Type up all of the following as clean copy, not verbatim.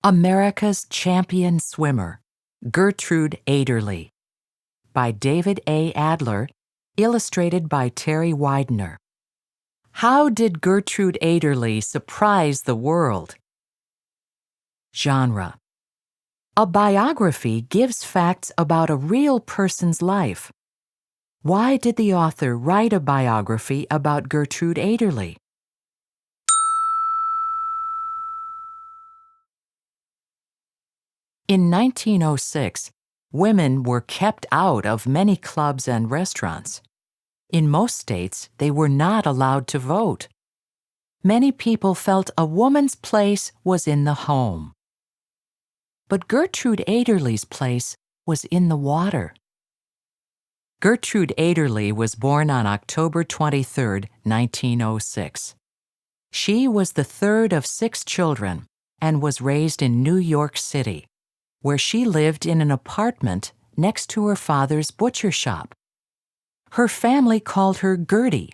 America's Champion Swimmer, Gertrude Aderly, by David A. Adler, illustrated by Terry Widener. How did Gertrude Aderly surprise the world? Genre: a biography gives facts about a real person's life. Why did the author write a biography about Gertrude Aderly? In 1906, women were kept out of many clubs and restaurants. In most states, they were not allowed to vote. Many people felt a woman's place was in the home. But Gertrude Aderly's place was in the water. Gertrude Aderly was born on October 23, 1906. She was the third of 6 children and was raised in New York City, where she lived in an apartment next to her father's butcher shop. Her family called her Gertie.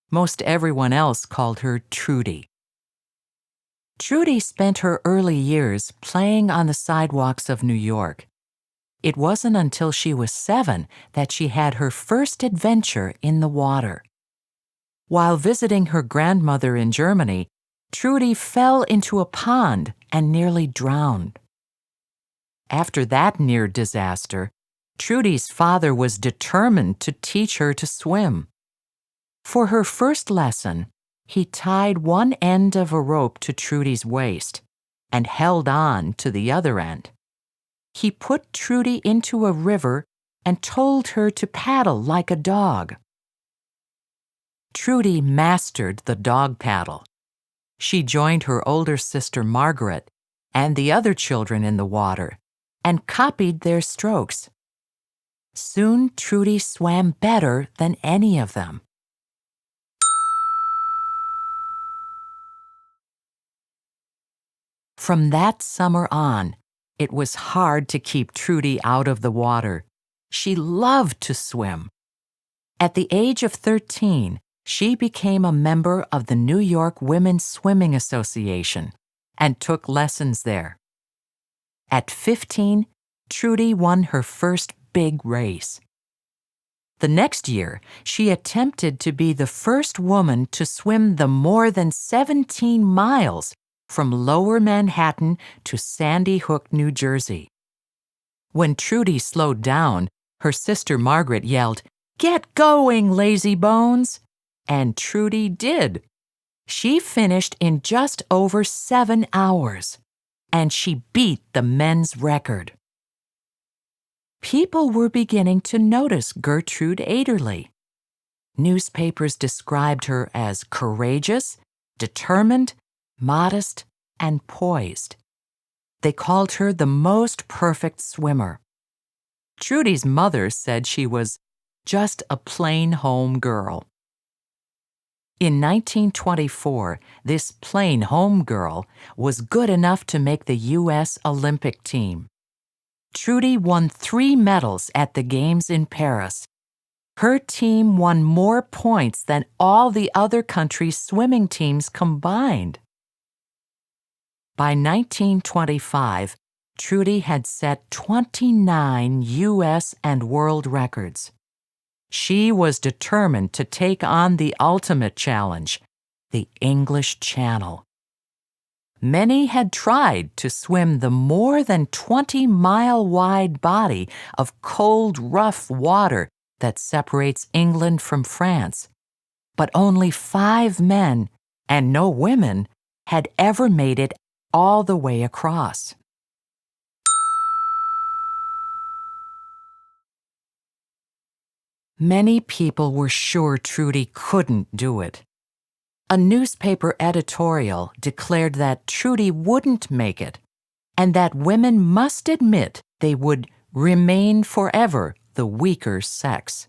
Most everyone else called her Trudy. Trudy spent her early years playing on the sidewalks of New York. It wasn't until she was 7 that she had her first adventure in the water. While visiting her grandmother in Germany, Trudy fell into a pond and nearly drowned. After that near disaster, Trudy's father was determined to teach her to swim. For her first lesson, he tied one end of a rope to Trudy's waist and held on to the other end. He put Trudy into a river and told her to paddle like a dog. Trudy mastered the dog paddle. She joined her older sister Margaret and the other children in the water and copied their strokes. Soon Trudy swam better than any of them. From that summer on, it was hard to keep Trudy out of the water. She loved to swim. At the age of 13, she became a member of the New York Women's Swimming Association and took lessons there. At 15, Trudy won her first big race. The next year, she attempted to be the first woman to swim the more than 17 miles from Lower Manhattan to Sandy Hook, New Jersey. When Trudy slowed down, her sister Margaret yelled, "Get going, lazy bones!" And Trudy did. She finished in just over 7 hours, and she beat the men's record. People were beginning to notice Gertrude Aderly. Newspapers described her as courageous, determined, modest, and poised. They called her the most perfect swimmer. Trudy's mother said she was just a plain home girl. In 1924, this plain home girl was good enough to make the U.S. Olympic team. Trudy won 3 medals at the Games in Paris. Her team won more points than all the other countries' swimming teams combined. By 1925, Trudy had set 29 U.S. and world records. She was determined to take on the ultimate challenge, the English Channel. Many had tried to swim the more than 20-mile-wide body of cold, rough water that separates England from France, but only 5 men, and no women, had ever made it all the way across. Many people were sure Trudy couldn't do it. A newspaper editorial declared that Trudy wouldn't make it, and that women must admit they would remain forever the weaker sex.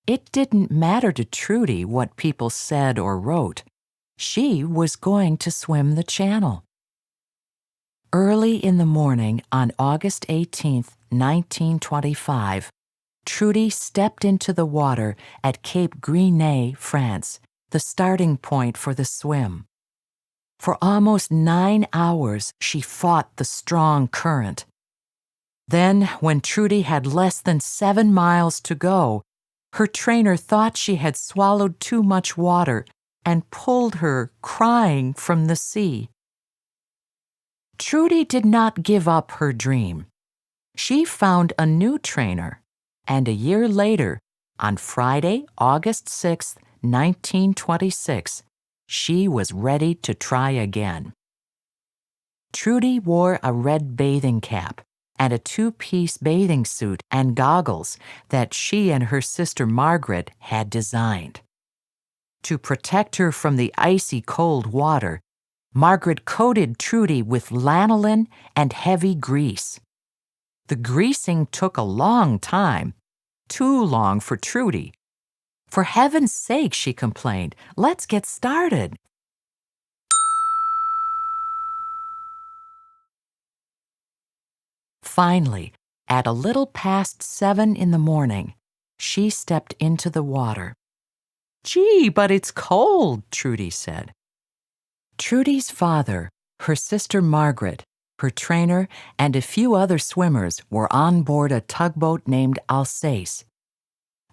It didn't matter to Trudy what people said or wrote. She was going to swim the channel. Early in the morning on August 18, 1925, Trudy stepped into the water at Cape Grisnez, France, the starting point for the swim. For almost 9 hours, she fought the strong current. Then, when Trudy had less than 7 miles to go, her trainer thought she had swallowed too much water and pulled her, crying, from the sea. Trudy did not give up her dream. She found a new trainer, and a year later, on Friday, August 6, 1926, she was ready to try again. Trudy wore a red bathing cap and a two-piece bathing suit and goggles that she and her sister Margaret had designed. To protect her from the icy cold water, Margaret coated Trudy with lanolin and heavy grease. The greasing took a long time, too long for Trudy. "For heaven's sake," she complained, "let's get started." Finally, at a little past 7 in the morning, she stepped into the water. "Gee, but it's cold," Trudy said. Trudy's father, her sister Margaret, her trainer, and a few other swimmers were on board a tugboat named Alsace.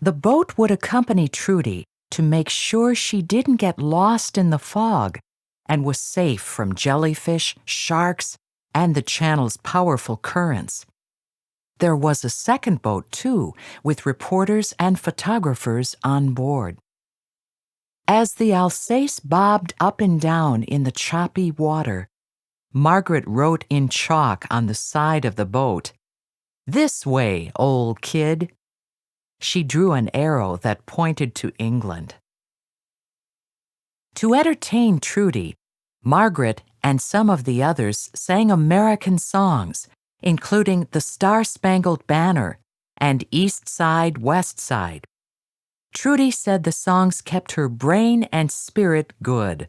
The boat would accompany Trudy to make sure she didn't get lost in the fog and was safe from jellyfish, sharks, and the channel's powerful currents. There was a second boat, too, with reporters and photographers on board. As the Alsace bobbed up and down in the choppy water, Margaret wrote in chalk on the side of the boat, "This way, old kid." She drew an arrow that pointed to England. To entertain Trudy, Margaret and some of the others sang American songs, including The Star-Spangled Banner and East Side, West Side. Trudy said the songs kept her brain and spirit good.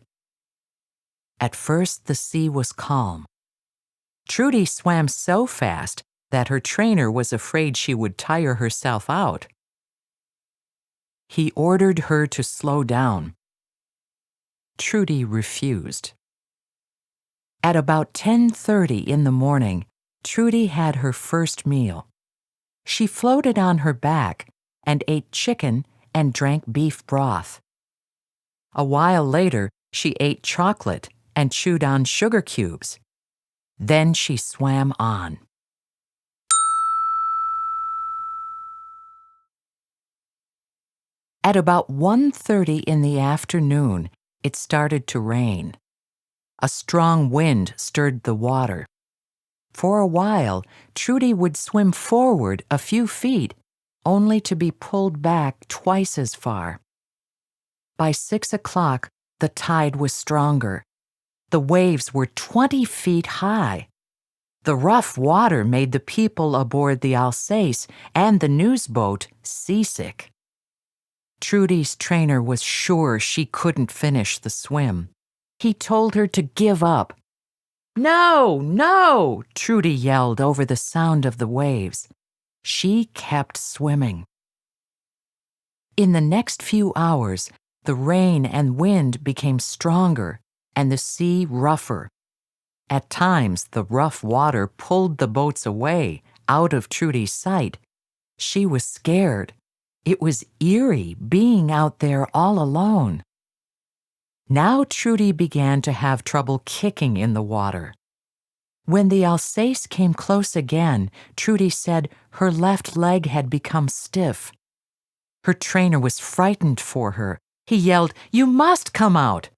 At first, the sea was calm. Trudy swam so fast that her trainer was afraid she would tire herself out. He ordered her to slow down. Trudy refused. At about 10:30 in the morning, Trudy had her first meal. She floated on her back and ate chicken and drank beef broth. A while later, she ate chocolate and chewed on sugar cubes. Then she swam on. At about 1:30 in the afternoon, it started to rain. A strong wind stirred the water. For a while, Trudy would swim forward a few feet, only to be pulled back twice as far. By 6 o'clock, the tide was stronger. The waves were 20 feet high. The rough water made the people aboard the Alsace and the newsboat seasick. Trudy's trainer was sure she couldn't finish the swim. He told her to give up. "No, no!" Trudy yelled over the sound of the waves. She kept swimming. In the next few hours, the rain and wind became stronger and the sea rougher. At times, the rough water pulled the boats away, out of Trudy's sight. She was scared. It was eerie being out there all alone. Now Trudy began to have trouble kicking in the water. When the Alsace came close again, Trudy said her left leg had become stiff. Her trainer was frightened for her. He yelled, "You must come out!"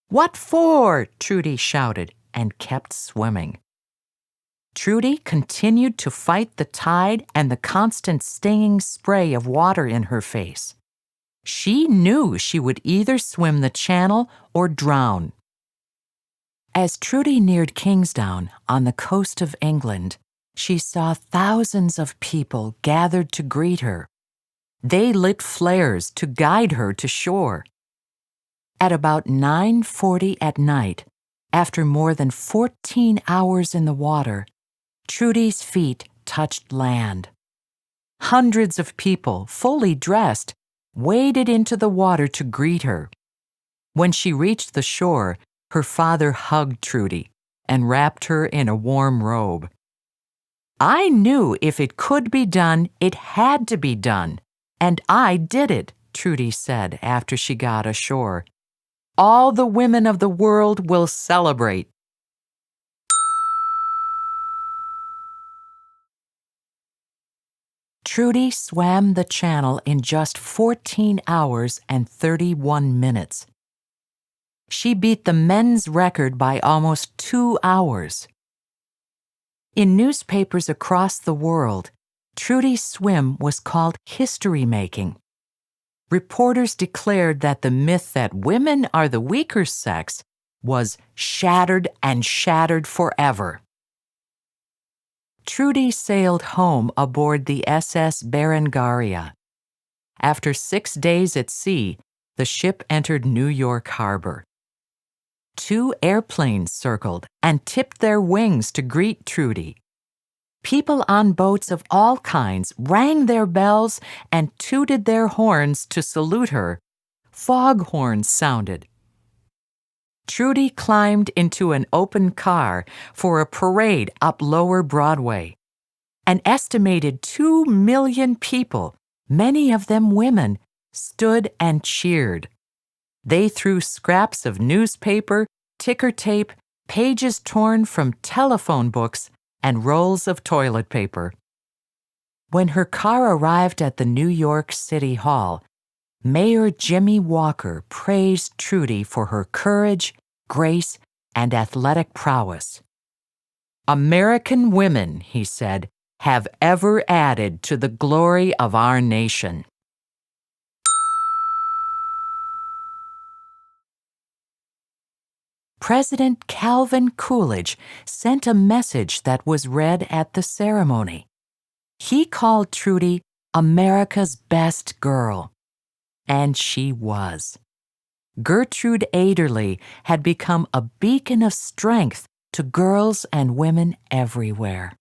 "What for?" Trudy shouted and kept swimming. Trudy continued to fight the tide and the constant stinging spray of water in her face. She knew she would either swim the channel or drown. As Trudy neared Kingsdown, on the coast of England, she saw thousands of people gathered to greet her. They lit flares to guide her to shore. At about 9:40 at night, after more than 14 hours in the water, Trudy's feet touched land. Hundreds of people, fully dressed, waded into the water to greet her. When she reached the shore, Her father hugged Trudy and wrapped her in a warm robe. "I knew if it could be done, it had to be done, and I did it," Trudy said after she got ashore. "All the women of the world will celebrate." Trudy swam the channel in just 14 hours and 31 minutes. She beat the men's record by almost 2 hours. In newspapers across the world, Trudy's swim was called history-making. Reporters declared that the myth that women are the weaker sex was shattered and shattered forever. Trudy sailed home aboard the SS Berengaria. After 6 days at sea, the ship entered New York Harbor. 2 airplanes circled and tipped their wings to greet Trudy. People on boats of all kinds rang their bells and tooted their horns to salute her. Foghorns sounded. Trudy climbed into an open car for a parade up Lower Broadway. An estimated 2 million people, many of them women, stood and cheered. They threw scraps of newspaper, ticker tape, pages torn from telephone books, and rolls of toilet paper. When her car arrived at the New York City Hall, Mayor Jimmy Walker praised Trudy for her courage, grace, and athletic prowess. "American women," he said, "have ever added to the glory of our nation." President Calvin Coolidge sent a message that was read at the ceremony. He called Trudy America's best girl. And she was. Gertrude Aderly had become a beacon of strength to girls and women everywhere.